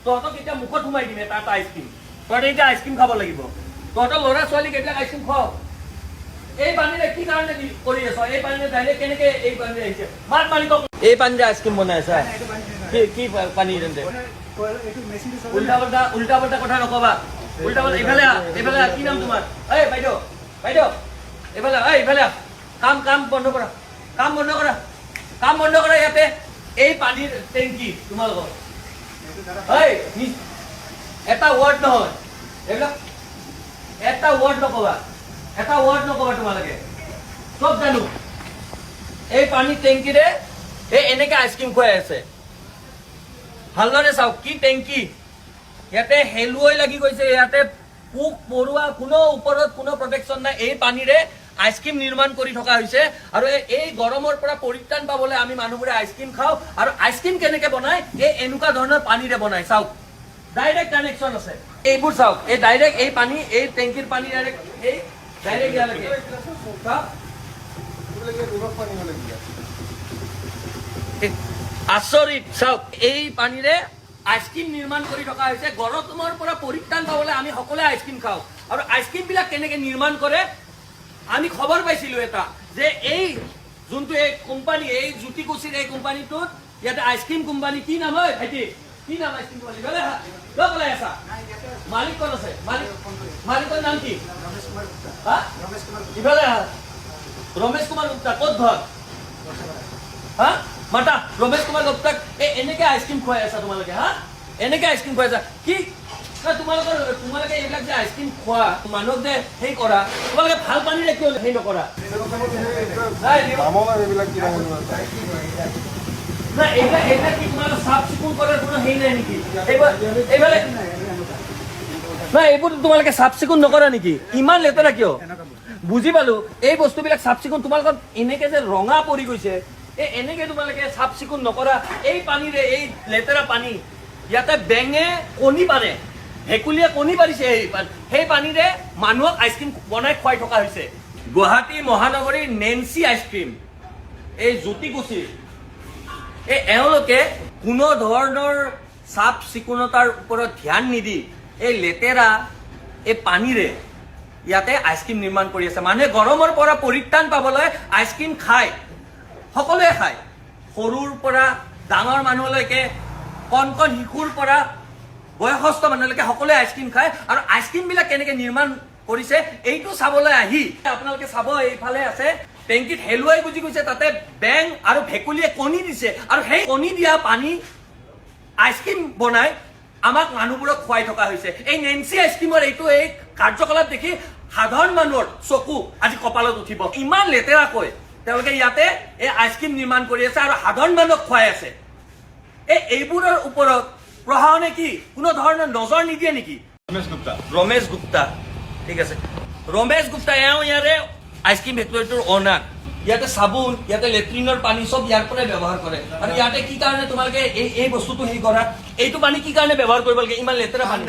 তহঁতক এতিয়া মুখত সোমাই দিম এটা এটা আইচক্ৰীম তহঁতে এতিয়া আইচক্ৰীম খাব লাগিব তহঁতৰ ল'ৰা ছোৱালীক এইবিলাক আইচক্ৰীম খোৱাও এই পানীৰে কি কাৰণে কৰি আছ এই পানীৰে ডাইৰেক্ট কেনেকে এই পানীৰে আহিছে মাত মালিকক এই পানীৰে আইচক্ৰীম বনাই আছা কি পানী তেন্তে উল্টা পাল্টা কথা নকবা উল্টা পাল্টা এইফালে কি নাম তোমাৰ এই বাইদেউ এইফালে কাম বন্ধ কৰা ইয়াতে এই পানীৰ টেংকি তোমালোকৰ এটা ৱৰ্ড নহয় এইবিলাক এটা ৱৰ্ড নকবা তোমালোকে চব জানো এই পানী টেংকিৰে এই এনেকে আইচক্ৰীম খুৱাই আছে ভালদৰে চাওক কি টেংকি ইয়াতে হেলুৱৈ লাগি গৈছে ইয়াতে পোক পৰুৱা কোনো ওপৰত কোনো প্ৰটেকশ্যন নাই এই পানীৰে আইচক্ৰীম নিৰ্মাণ কৰি থকা হৈছে আৰু এই গৰমৰ পৰা পৰিত্ৰাণ পাবলৈ আমি মানুহবোৰে আইচক্ৰীম খাওঁ আৰু আইচক্ৰীম কেনেকে বনায় এই এনেকুৱা ধৰণৰ পানীৰে বনায় চাওক ডাইৰেক্ট কানেকশ্যন আছে এইবোৰ চাওক এই ডাইৰেক্ট এই পানী এই টেংকিৰ পানী ডাইৰেক্ট ইয়ালৈকে আচৰিত চাওক এই পানীৰে আইচক্ৰীম নিৰ্মাণ কৰি থকা হৈছে গৰমৰ পৰা পৰিত্ৰাণ পাবলৈ আমি সকলোৱে আইচক্ৰীম খাওঁ আৰু আইচক্ৰীম বিলাক কেনেকে নিৰ্মাণ কৰে আমি খবৰ পাইছিলো এটা যে এই যোনটো এই কোম্পানী এই জ্যোতিকুছিৰ এই কোম্পানীটোত ইয়াতে আইচক্ৰীম কোম্পানী কি নাম হয় ভাইটি কি নাম আইচক্ৰীম কোম্পানী ওলাই আছা মালিক কোন আছে মালিকৰ নাম কি ৰমেশ কুমাৰ গুপ্তা ক'ত ঘৰ মাতা ৰমেশ কুমাৰ গুপ্তাক এনেকে আইচক্ৰীম খুৱাই আছা তোমালোকে এনেকে আইচক্ৰীম খুৱাই আছা কি তোমালোকে এইবিলাক যে আইচক্ৰীম খোৱা মানুহক যে সেই কৰা তোমালোকে ভাল পানীৰে কিয় সেই নকৰা এইবিলাক কি তোমালোকে চাফ চিকুণ কৰাৰ কোনো হেৰি নাই নেকি এইবোৰ তোমালোকে চাফ চিকুণ নকৰা নেকি ইমান লেতেৰা কিয় বুজি পালো এই বস্তুবিলাক চাফ চিকুণ তোমালোকৰ এনেকে যে ৰঙা পৰি গৈছে এনেকে তোমালোকে চাফ চিকুণ নকৰা এই পানীৰে এই লেতেৰা পানী ইয়াতে বেঙে কণী পাৰে ভেকুলীয়ে কণী পাৰিছে সেই পানীৰে মানুহক আইচক্ৰীম বনাই খুৱাই থকা হৈছে গুৱাহাটী মহানগৰীৰ নেন্সি আইচক্ৰীম এই জ্যোতিকুছিৰ এওঁলোকে কোনো ধৰণৰ চাফ চিকুণতাৰ ওপৰত ধ্যান নিদি এই লেতেৰা এই পানীৰে ইয়াতে আইচক্ৰীম নিৰ্মাণ কৰি আছে মানুহে গৰমৰ পৰা পৰিত্ৰাণ পাবলৈ আইচক্ৰীম খায় সকলোৱে খায় সৰুৰ পৰা ডাঙৰ মানুহলৈকে কণ শিশুৰ পৰা বয়সস্থ মানুহলৈকে সকলোৱে আইচক্ৰীম খায় আৰু আইচক্ৰীম বিলাক কেনেকে নিৰ্মাণ কৰিছে এইটো চাবলৈ আহি আপোনালোকে চাব এইফালে আছে টেংকিত হেলুৱাই গুজি গৈছে তাতে বেং আৰু ভেকুলীয়ে কণী দিছে আৰু সেই কণী দিয়া পানী আইচক্ৰীম বনাই আমাক মানুহবোৰক খুৱাই থকা হৈছে এই নেন্সি আইচক্ৰীমৰ এইটো এই কাৰ্যকলাপ দেখি সাধাৰণ মানুহৰ চকু আজি কপালত উঠিব ইমান লেতেৰাকৈ তেওঁলোকে ইয়াতে এই আইচক্ৰীম নিৰ্মাণ কৰি আছে আৰু সাধাৰণ মানুহক খুৱাই আছে এইবোৰৰ ওপৰত প্ৰশাসনে কি কোনো ধৰণৰ নজৰ নিদিয়ে নেকি ৰমেশ গুপ্তা ঠিক আছে ৰমেশ গুপ্তা এওঁ ইয়াৰে আইচক্ৰীম ফেক্টৰীটোৰ অনাৰ ইয়াতে চাবোন ইয়াতে লেট্ৰিনৰ পানী চব ইয়াৰ পৰাই ব্যৱহাৰ কৰে আৰু ইয়াতে কি কাৰণে তোমালোকে এই বস্তুটো হেৰি কৰা এইটো পানী কি কাৰণে ব্যৱহাৰ কৰিব লাগে ইমান লেতেৰা পানী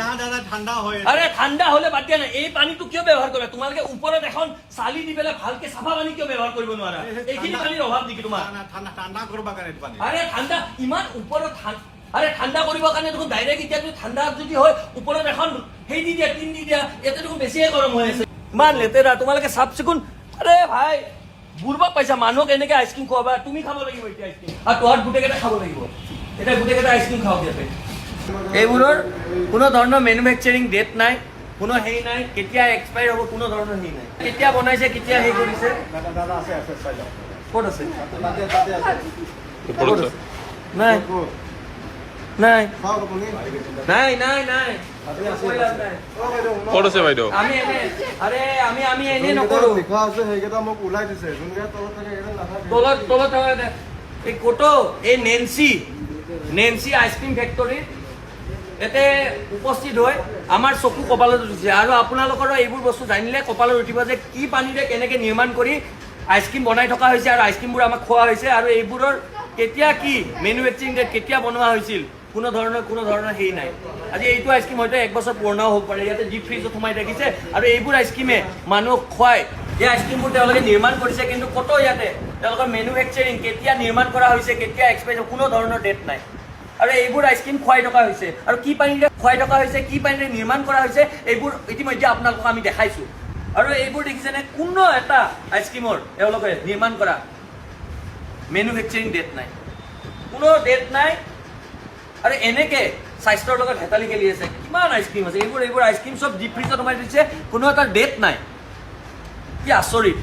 আৰে ঠাণ্ডা হলে বাদ দিয়া নাই এই পানীটো কিয় ব্যৱহাৰ কৰে তোমালোকে ওপৰত এখন চালি দি পেলাই ভালকে চাফা পানী কিয় ব্যৱহাৰ কৰিব নোৱাৰা এইখিনি পানীৰ অভাৱ নেকি তোমাৰ আৰে ঠাণ্ডা ইমান ওপৰত আৰে ঠান্ডা কৰিবৰ কাৰণে দেখোন ডাইৰেক্ট এতিয়া যদি ঠান্ডা যদি হয় ওপৰত এখন সেই দি দিয়া টিন দি দিয়া ইয়াতে দেখোন বেছিয়ে গৰম হৈ আছে ইমান লেতেৰা তোমালোকে চাফ চিকুণ আৰে ভাই বুঢ়বা পাইছা মানুহক এনেকে আইচক্ৰীম খুৱাবা তুমি খাব লাগিব এতিয়া আইচক্ৰীম আৰু তোহাৰ গোটেইকেইটা খাব লাগিব এতিয়া গোটেইকেইটা আইচক্ৰীম খাওক ইয়াতে এইবোৰৰ কোনো ধৰণৰ মেনুফেকচাৰিং ডেট নাই কোনো হেৰি নাই কেতিয়া এক্সপায়াৰ হ'ব কোনো ধৰণৰ হেৰি নাই কেতিয়া বনাইছে কেতিয়া হেৰি কৰিছে ক'ত আছে নাই নাই নাই নাই নাই ক'ত আছে বাইদেউ আমি এনে আৰে আমি এনে নকৰো লিখা আছে সেইকেইটা মোক ওলাই দিছে যোনকেইটা তলত থাকে সেইকেইটা নাথাকে তলত থাকে এই কোটো এই নেন্সি আইচক্ৰীম ফেক্টৰীত এতে উপস্থিত হৈ আমাৰ চকু কপালত উঠিছে আৰু আপোনালোকৰ এইবোৰ বস্তু জানিলে কপালত উঠিব যে কি পানীৰে কেনেকে নিৰ্মাণ কৰি আইচক্ৰীম বনাই থকা হৈছে আৰু আইচক্ৰীমবোৰ আমাক খোৱা হৈছে আৰু এইবোৰৰ কেতিয়া কি মেনুফেকচাৰিং ডেট কেতিয়া বনোৱা হৈছিল কোনো ধৰণৰ হেৰি নাই আজি এইটো আইচক্ৰীম হয়তো 1 বছৰ পুৰণাও হ'ব পাৰে ইয়াতে ডিপ ফ্ৰিজত সোমাই ৰাখিছে আৰু এইবোৰ আইচক্ৰীমে মানুহক খুৱাই এই আইচক্ৰীমবোৰ তেওঁলোকে নিৰ্মাণ কৰিছে কিন্তু ক'তো ইয়াতে তেওঁলোকৰ মেনুফেকচাৰিং কেতিয়া নিৰ্মাণ কৰা হৈছে কেতিয়া এক্সপায়াৰ কোনো ধৰণৰ ডেট নাই আৰু এইবোৰ আইচক্ৰীম খুৱাই থকা হৈছে আৰু কি পানীৰে খুৱাই থকা হৈছে কি পানীৰে নিৰ্মাণ কৰা হৈছে এইবোৰ ইতিমধ্যে আপোনালোকক আমি দেখাইছোঁ আৰু এইবোৰ দেখিছেনে কোনো এটা আইচক্ৰীমৰ এওঁলোকে নিৰ্মাণ কৰা মেনুফেকচাৰিং ডেট নাই কোনো ডেট নাই আৰু এনেকৈ স্বাস্থ্যৰ লগত হেতালি খেলি আছে কিমান আইচক্ৰীম আছে এইবোৰ আইচক্ৰীম চব ডিপ ফ্ৰিজত সোমাই দিছে কোনো এটা ডেট নাই কি আচৰিত